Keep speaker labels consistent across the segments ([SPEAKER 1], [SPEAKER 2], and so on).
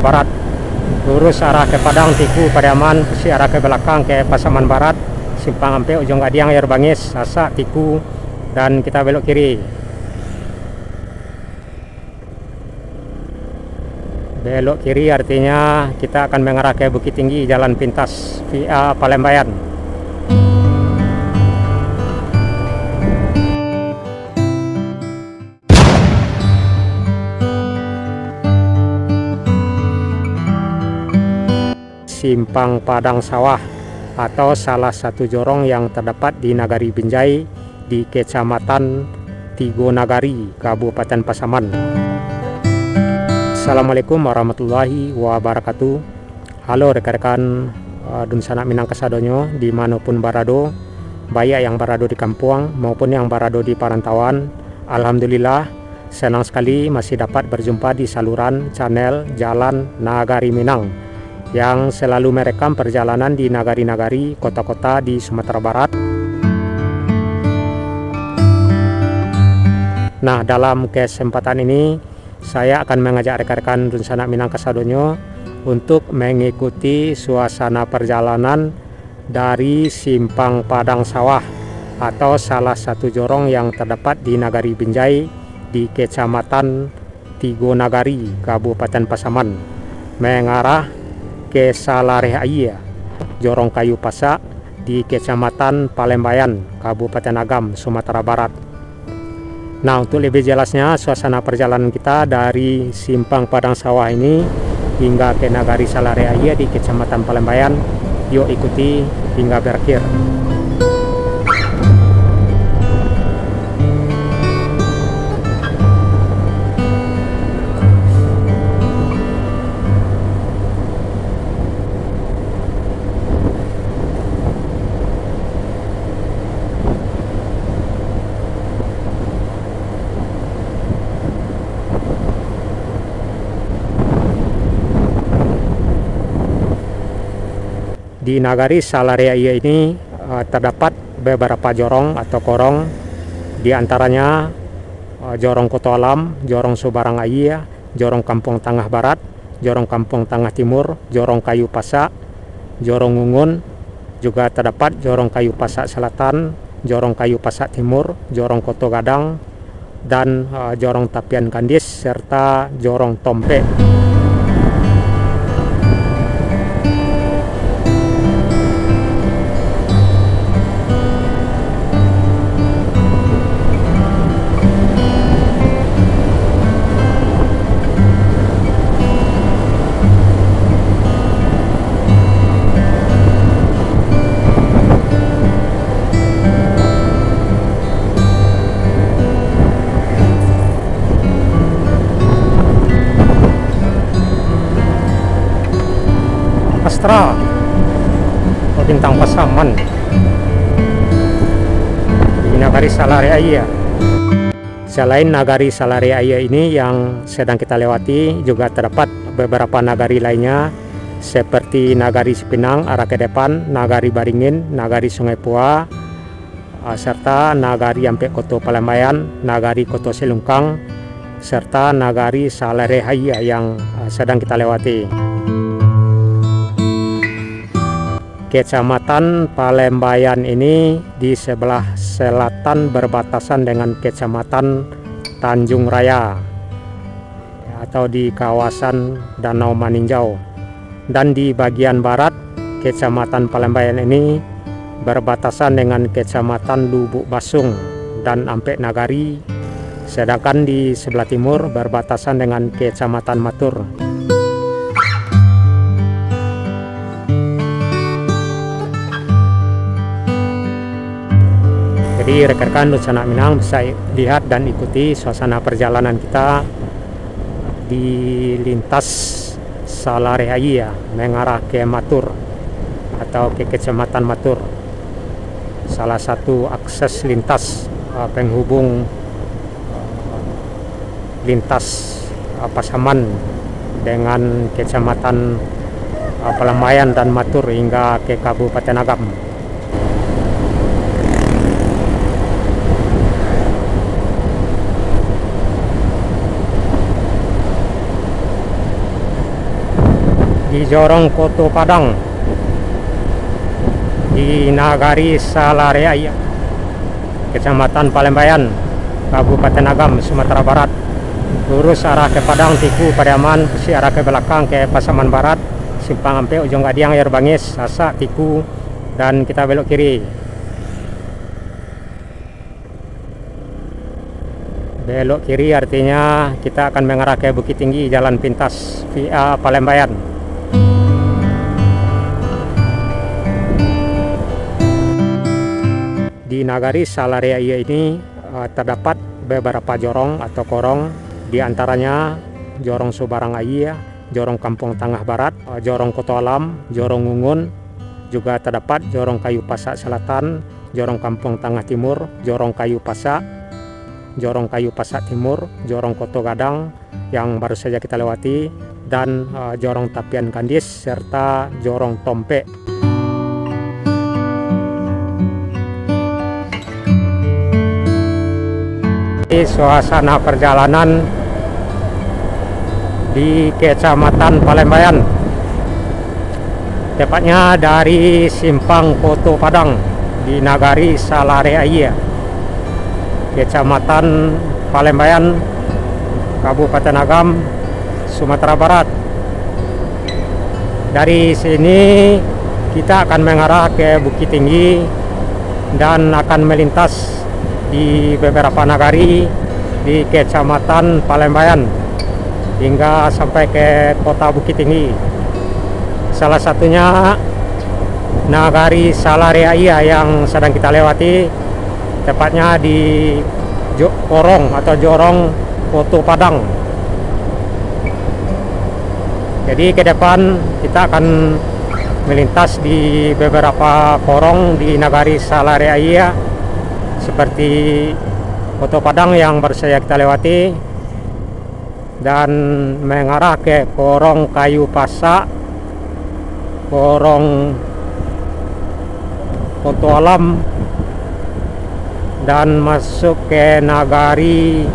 [SPEAKER 1] Barat, lurus arah ke Padang Tiku Padiaman, si arah ke belakang ke Pasaman Barat, simpang Ampe Ujung Gadiang Air Bangis, Sasak Tiku, dan kita belok kiri. Belok kiri artinya kita akan mengarah ke Bukit Tinggi Jalan Pintas via Palembayan. Simpang Padang Sawah atau salah satu jorong yang terdapat di Nagari Binjai di Kecamatan Tigo Nagari, Kabupaten Pasaman. Assalamualaikum warahmatullahi wabarakatuh. Halo rekan-rekan Dun Sanak Minang Kasadonyo dimanapun barado, baik yang barado di kampung maupun yang barado di perantauan. Alhamdulillah senang sekali masih dapat berjumpa di saluran channel Jalan Nagari Minang yang selalu merekam perjalanan di nagari-nagari kota-kota di Sumatera Barat. Nah, dalam kesempatan ini saya akan mengajak rekan-rekan Dun Sanak Minang Kasadonyo untuk mengikuti suasana perjalanan dari Simpang Padang Sawah atau salah satu jorong yang terdapat di Nagari Binjai di Kecamatan Tigo Nagari, Kabupaten Pasaman, mengarah ke Salarehaia, Jorong Kayu Pasak di Kecamatan Palembayan, Kabupaten Agam, Sumatera Barat. Nah, untuk lebih jelasnya suasana perjalanan kita dari Simpang Padang Sawah ini hingga ke Nagari Salarehaia di Kecamatan Palembayan, yuk ikuti hingga berakhir. Di Nagari Salarehaia ini terdapat beberapa jorong atau korong, di antaranya Jorong Koto Alam, Jorong Sobarangaya, Jorong Kampung Tengah Barat, Jorong Kampung Tengah Timur, Jorong Kayu Pasak, Jorong Ungun, juga terdapat Jorong Kayu Pasak Selatan, Jorong Kayu Pasak Timur, Jorong Koto Gadang, dan Jorong Tapian Kandis, serta Jorong Tompe. Astra Bintang Pasaman di Nagari Salarehaia. Selain Nagari Salarehaia ini yang sedang kita lewati, juga terdapat beberapa nagari lainnya seperti Nagari Cipinang arah ke depan, Nagari Baringin, Nagari Sungai Pua, serta Nagari Ampe Koto Palembayan, Nagari Koto Selungkang, serta Nagari Salarehaia yang sedang kita lewati. Kecamatan Palembayan ini di sebelah selatan berbatasan dengan Kecamatan Tanjung Raya atau di kawasan Danau Maninjau, dan di bagian barat Kecamatan Palembayan ini berbatasan dengan Kecamatan Lubuk Basung dan Ampe Nagari, sedangkan di sebelah timur berbatasan dengan Kecamatan Matur. Jadi rekan-rekan Dun Sanak Minang bisa lihat dan ikuti suasana perjalanan kita di lintas Salarehaia mengarah ke Matur atau ke Kecamatan Matur, salah satu akses lintas penghubung lintas Pasaman dengan Kecamatan Palembayan dan Matur hingga ke Kabupaten Agam. di Jorong Koto Padang, di Nagari Salareaya, Kecamatan Palembayan, Kabupaten Agam, Sumatera Barat. Lurus arah ke Padang, Tiku, Pariaman, si arah ke belakang ke Pasaman Barat, Simpang Ampe, Ujung Gadiang, Air Bangis, Sasak, Tiku, dan kita belok kiri. Belok kiri artinya kita akan mengarah ke Bukit Tinggi, Jalan Pintas via Palembayan. Di Nagari Salareaya ini terdapat beberapa jorong atau korong, di antaranya Jorong Subarangaya, Jorong Kampung Tengah Barat, Jorong Koto Alam, Jorong Ngungun, juga terdapat Jorong Kayu Pasak Selatan, Jorong Kampung Tengah Timur, Jorong Kayu Pasak, Jorong Kayu Pasak Timur, Jorong Koto Gadang yang baru saja kita lewati, dan Jorong Tapian Kandis serta Jorong Tompe. Suasana perjalanan di Kecamatan Palembayan, tepatnya dari Simpang Koto Padang di Nagari Salareaya, Kecamatan Palembayan, Kabupaten Agam, Sumatera Barat. Dari sini kita akan mengarah ke Bukit Tinggi dan akan melintas di beberapa nagari di Kecamatan Palembayan hingga sampai ke kota Bukit Tinggi. Salah satunya Nagari Salareaya yang sedang kita lewati, tepatnya di Korong atau Jorong Koto Padang. Jadi ke depan kita akan melintas di beberapa korong di Nagari Salareaya, seperti Koto Padang yang baru saja kita lewati, dan mengarah ke Korong Kayu Pasak, Korong Koto Alam, dan masuk ke Nagari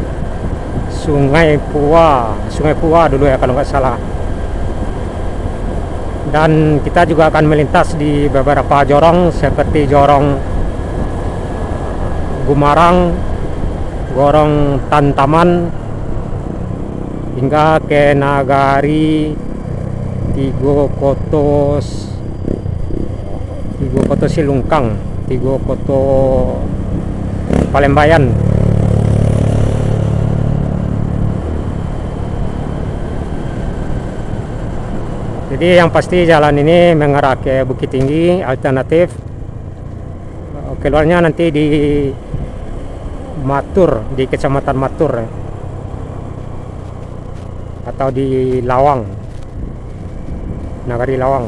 [SPEAKER 1] Sungai Pua dulu ya kalau nggak salah. Dan kita juga akan melintas di beberapa jorong seperti Jorong Gumarang, Gorong Tantaman, hingga ke Nagari Tigo Koto Silungkang, Tigo Koto Palembayan. Jadi yang pasti jalan ini mengarah ke Bukit Tinggi, alternatif keluarnya nanti di Matur, di Kecamatan Matur ya, atau di Lawang, Nagari Lawang.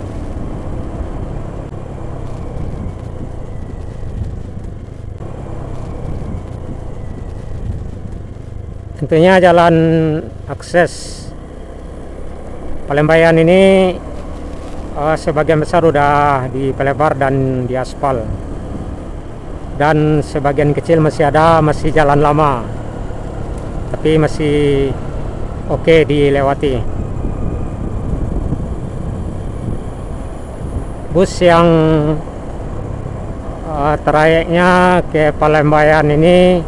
[SPEAKER 1] Tentunya jalan akses Palembayan ini sebagian besar sudah dipelebar dan diaspal, dan sebagian kecil masih jalan lama, tapi masih oke dilewati. Bus yang trayeknya ke Palembayan ini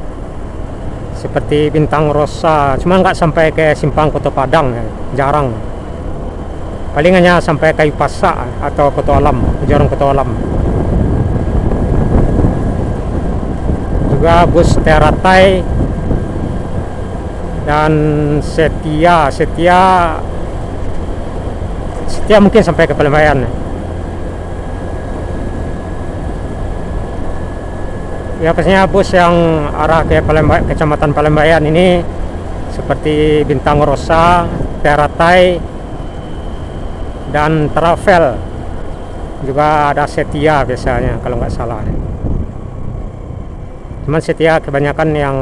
[SPEAKER 1] seperti Bintang Rosa, cuma nggak sampai ke Simpang Koto Padang, jarang. Paling hanya sampai Kayu Pasak atau Koto Alam, Jorong Koto Alam. Juga bus Teratai dan Setia mungkin sampai ke Palembayan. Ya pastinya bus yang arah ke Kecamatan Palembayan ini seperti Bintang Rosa, Teratai, dan Travel. Juga ada Setia biasanya kalau nggak salah. Cuman Setia kebanyakan yang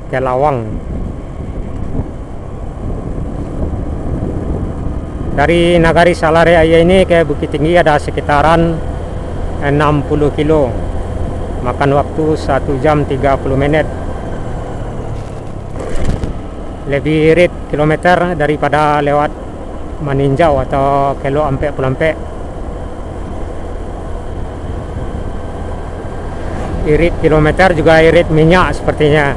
[SPEAKER 1] ke Lawang. Dari Nagari Salareaya ini ke Bukit Tinggi ada sekitaran 60 kilo, makan waktu 1 jam 30 menit. Lebih irit kilometer daripada lewat meninjau atau kelo ampe pulampe. Irit kilometer juga irit minyak sepertinya.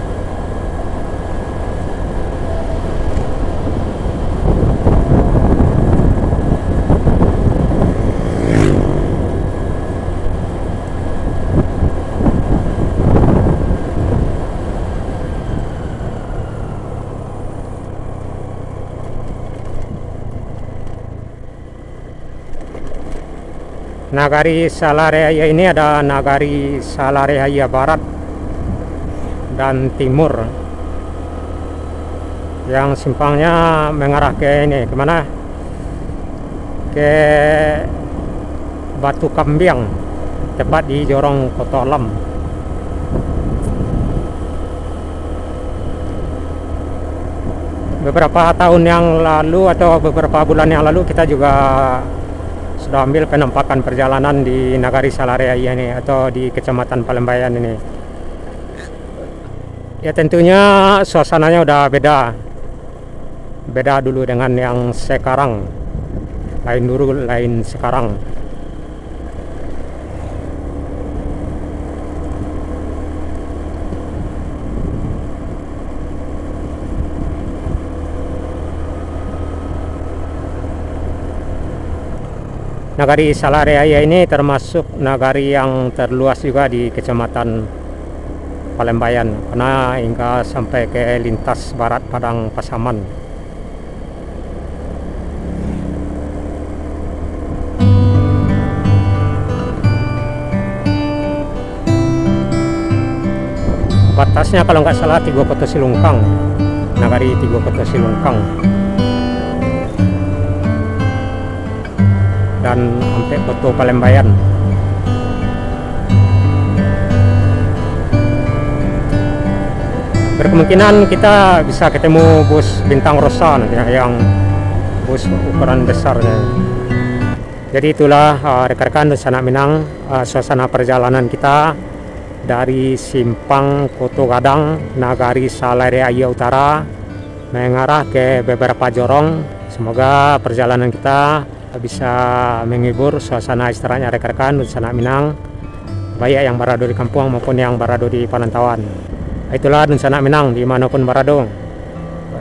[SPEAKER 1] Nagari Salaryaya ini ada Nagari Salaryaya Barat dan Timur, yang simpangnya mengarah ke ini, kemana? Ke Batu Kambiang, tepat di Jorong Kota Lam. Beberapa tahun yang lalu atau beberapa bulan yang lalu kita juga sudah ambil penampakan perjalanan di Nagari Salaryaya ini atau di Kecamatan Palembayan ini. Ya tentunya suasananya udah beda dulu dengan yang sekarang, lain dulu lain sekarang. Nagari Salaryaya ini termasuk nagari yang terluas juga di Kecamatan Palembayan, karena hingga sampai ke lintas barat Padang Pasaman. Batasnya kalau nggak salah Tigo Koto Silungkang, Nagari Tigo Koto Silungkang. Dan sampai Koto Palembayan. Berkemungkinan kita bisa ketemu bus Bintang Rosa nanti, yang bus ukuran besarnya. Jadi itulah rekan-rekan Sanak Minang, suasana perjalanan kita dari Simpang Koto Gadang, Nagari Salaryaya Utara, mengarah ke beberapa jorong. Semoga perjalanan kita bisa menghibur suasana istirahatnya rekan-rekan Sanak Minang, baik yang berada di kampung maupun yang berada di Panantauan. Itulah Sanak Minang dimanapun berada.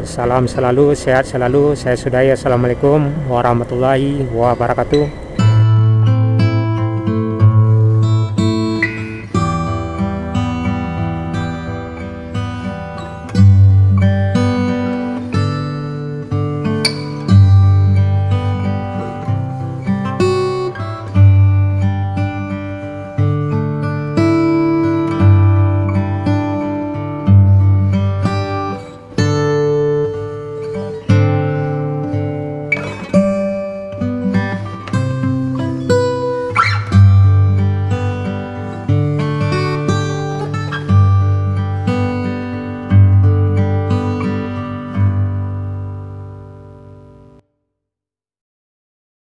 [SPEAKER 1] Salam selalu, sehat selalu. Saya sudahi. Assalamualaikum warahmatullahi wabarakatuh.